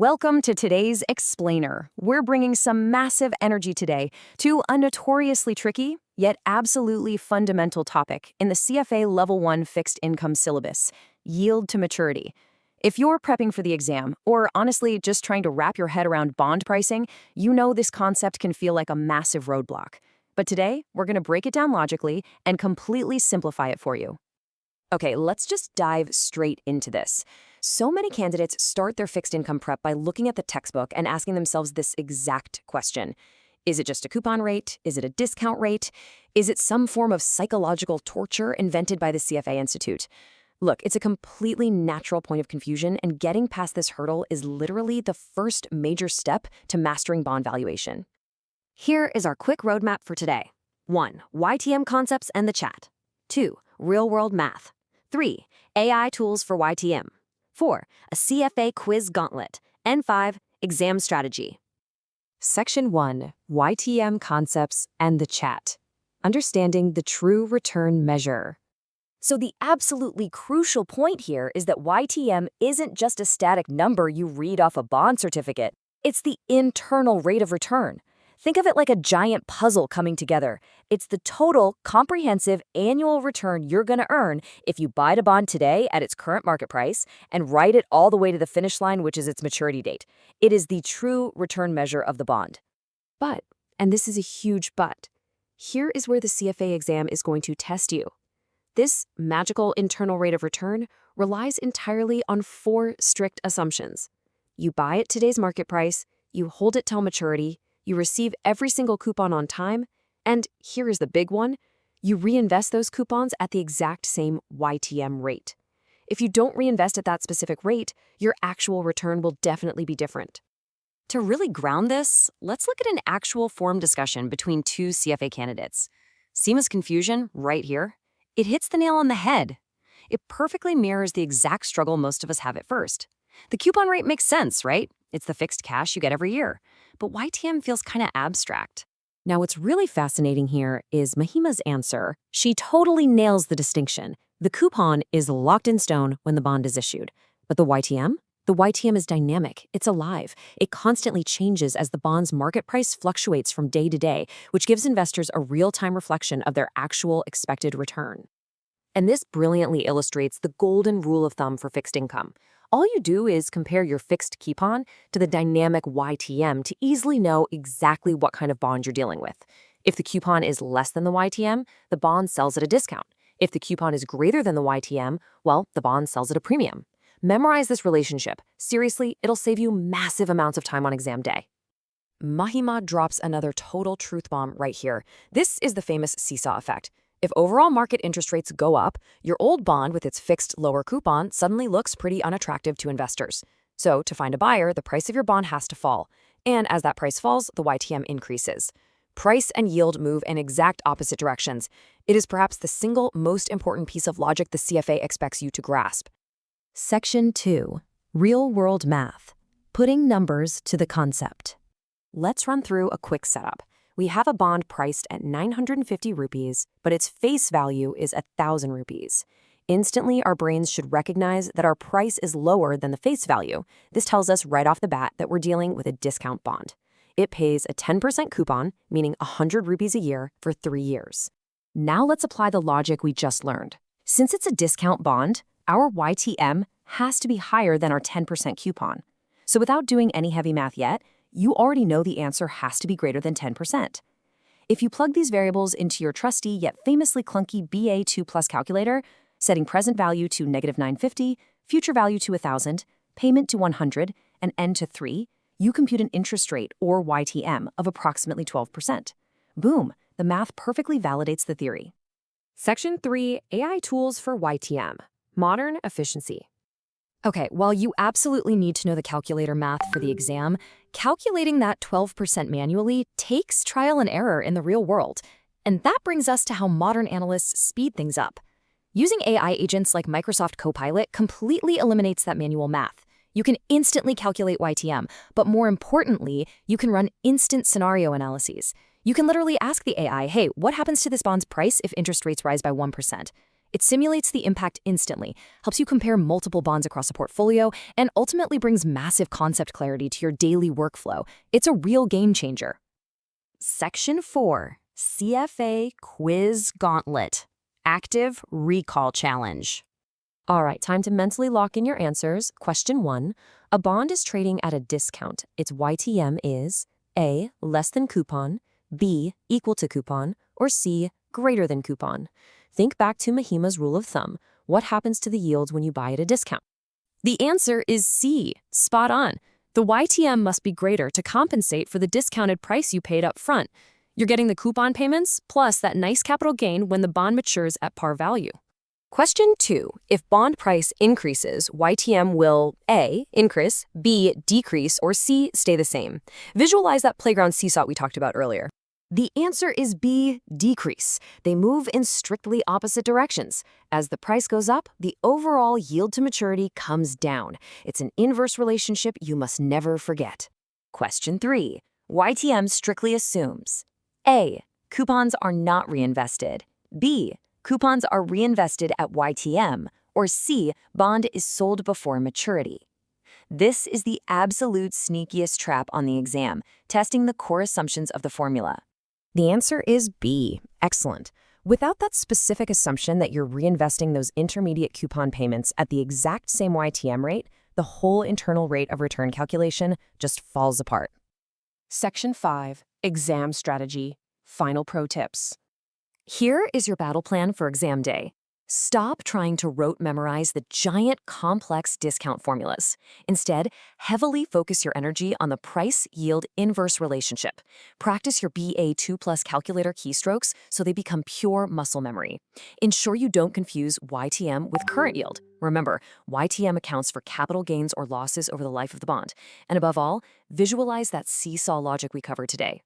Welcome to today's Explainer. We're bringing some massive energy today to a notoriously tricky, yet absolutely fundamental topic in the CFA Level 1 fixed income syllabus, yield to maturity. If you're prepping for the exam, or honestly just trying to wrap your head around bond pricing, you know this concept can feel like a massive roadblock. But today, we're going to break it down logically and completely simplify it for you. Okay, let's just dive straight into this. So many candidates start their fixed income prep by looking at the textbook and asking themselves this exact question. Is it just a coupon rate? Is it a discount rate? Is it some form of psychological torture invented by the CFA Institute? Look, it's a completely natural point of confusion, and getting past this hurdle is literally the first major step to mastering bond valuation. Here is our quick roadmap for today. 1. YTM concepts and the chat. 2. Real-world math. 3. AI tools for YTM. 4. A CFA quiz gauntlet. And 5. Exam strategy. Section 1. YTM concepts and the chat. Understanding the true return measure. So the absolutely crucial point here is that YTM isn't just a static number you read off a bond certificate. It's the internal rate of return. Think of it like a giant puzzle coming together. It's the total, comprehensive annual return you're going to earn if you buy the bond today at its current market price and ride it all the way to the finish line, which is its maturity date. It is the true return measure of the bond. But, and this is a huge but, here is where the CFA exam is going to test you. This magical internal rate of return relies entirely on 4 strict assumptions. You buy at today's market price, you hold it till maturity, you receive every single coupon on time, and here is the big one, you reinvest those coupons at the exact same YTM rate. If you don't reinvest at that specific rate, your actual return will definitely be different. To really ground this, let's look at an actual form discussion between 2 CFA candidates. Seamless confusion right here. It hits the nail on the head. It perfectly mirrors the exact struggle most of us have at first. The coupon rate makes sense, right? It's the fixed cash you get every year. But YTM feels kind of abstract. Now, what's really fascinating here is Mahima's answer. She totally nails the distinction. The coupon is locked in stone when the bond is issued. But the YTM? The YTM is dynamic. It's alive. It constantly changes as the bond's market price fluctuates from day to day, which gives investors a real-time reflection of their actual expected return. And this brilliantly illustrates the golden rule of thumb for fixed income. All you do is compare your fixed coupon to the dynamic YTM to easily know exactly what kind of bond you're dealing with. If the coupon is less than the YTM, the bond sells at a discount. If the coupon is greater than the YTM, well, the bond sells at a premium. Memorize this relationship. Seriously, it'll save you massive amounts of time on exam day. Mahima drops another total truth bomb right here. This is the famous seesaw effect. If overall market interest rates go up, your old bond with its fixed lower coupon suddenly looks pretty unattractive to investors. So to find a buyer, the price of your bond has to fall. And as that price falls, the YTM increases. Price and yield move in exact opposite directions. It is perhaps the single most important piece of logic the CFA expects you to grasp. Section 2. Real-world math. Putting numbers to the concept. Let's run through a quick setup. We have a bond priced at 950 rupees, but its face value is 1,000 rupees. Instantly, our brains should recognize that our price is lower than the face value. This tells us right off the bat that we're dealing with a discount bond. It pays a 10% coupon, meaning 100 rupees a year for 3 years. Now let's apply the logic we just learned. Since it's a discount bond, our YTM has to be higher than our 10% coupon. So without doing any heavy math yet, you already know the answer has to be greater than 10%. If you plug these variables into your trusty yet famously clunky BA2+ calculator, setting present value to -950, future value to 1,000, payment to 100, and end to 3, you compute an interest rate, or YTM, of approximately 12%. Boom, the math perfectly validates the theory. Section 3, AI tools for YTM. Modern efficiency. Okay, while you absolutely need to know the calculator math for the exam, calculating that 12% manually takes trial and error in the real world. And that brings us to how modern analysts speed things up. Using AI agents like Microsoft Copilot completely eliminates that manual math. You can instantly calculate YTM, but more importantly, you can run instant scenario analyses. You can literally ask the AI, hey, what happens to this bond's price if interest rates rise by 1%? It simulates the impact instantly, helps you compare multiple bonds across a portfolio, and ultimately brings massive concept clarity to your daily workflow. It's a real game changer. Section 4, CFA Quiz Gauntlet, Active Recall Challenge. All right, time to mentally lock in your answers. Question 1. A bond is trading at a discount. Its YTM is A, less than coupon, B, equal to coupon, or C, greater than coupon. Think back to Mahima's rule of thumb. What happens to the yields when you buy at a discount? The answer is C, spot on. The YTM must be greater to compensate for the discounted price you paid up front. You're getting the coupon payments plus that nice capital gain when the bond matures at par value. Question 2. If bond price increases, YTM will A, increase, B, decrease, or C, stay the same. Visualize that playground seesaw we talked about earlier. The answer is B, decrease. They move in strictly opposite directions. As the price goes up, the overall yield to maturity comes down. It's an inverse relationship you must never forget. Question 3. YTM strictly assumes A, coupons are not reinvested, B, coupons are reinvested at YTM, or C, bond is sold before maturity. This is the absolute sneakiest trap on the exam, testing the core assumptions of the formula. The answer is B. Excellent. Without that specific assumption that you're reinvesting those intermediate coupon payments at the exact same YTM rate, the whole internal rate of return calculation just falls apart. Section 5, Exam Strategy, Final Pro Tips. Here is your battle plan for exam day. Stop trying to rote memorize the giant, complex discount formulas. Instead, heavily focus your energy on the price-yield inverse relationship. Practice your BA2+ calculator keystrokes so they become pure muscle memory. Ensure you don't confuse YTM with current yield. Remember, YTM accounts for capital gains or losses over the life of the bond. And above all, visualize that seesaw logic we covered today.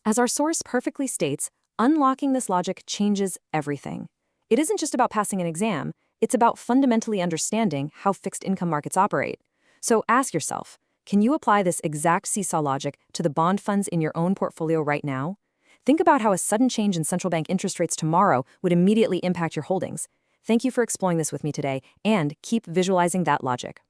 As our source perfectly states, unlocking this logic changes everything. It isn't just about passing an exam, it's about fundamentally understanding how fixed income markets operate. So ask yourself, can you apply this exact seesaw logic to the bond funds in your own portfolio right now? Think about how a sudden change in central bank interest rates tomorrow would immediately impact your holdings. Thank you for exploring this with me today, and keep visualizing that logic.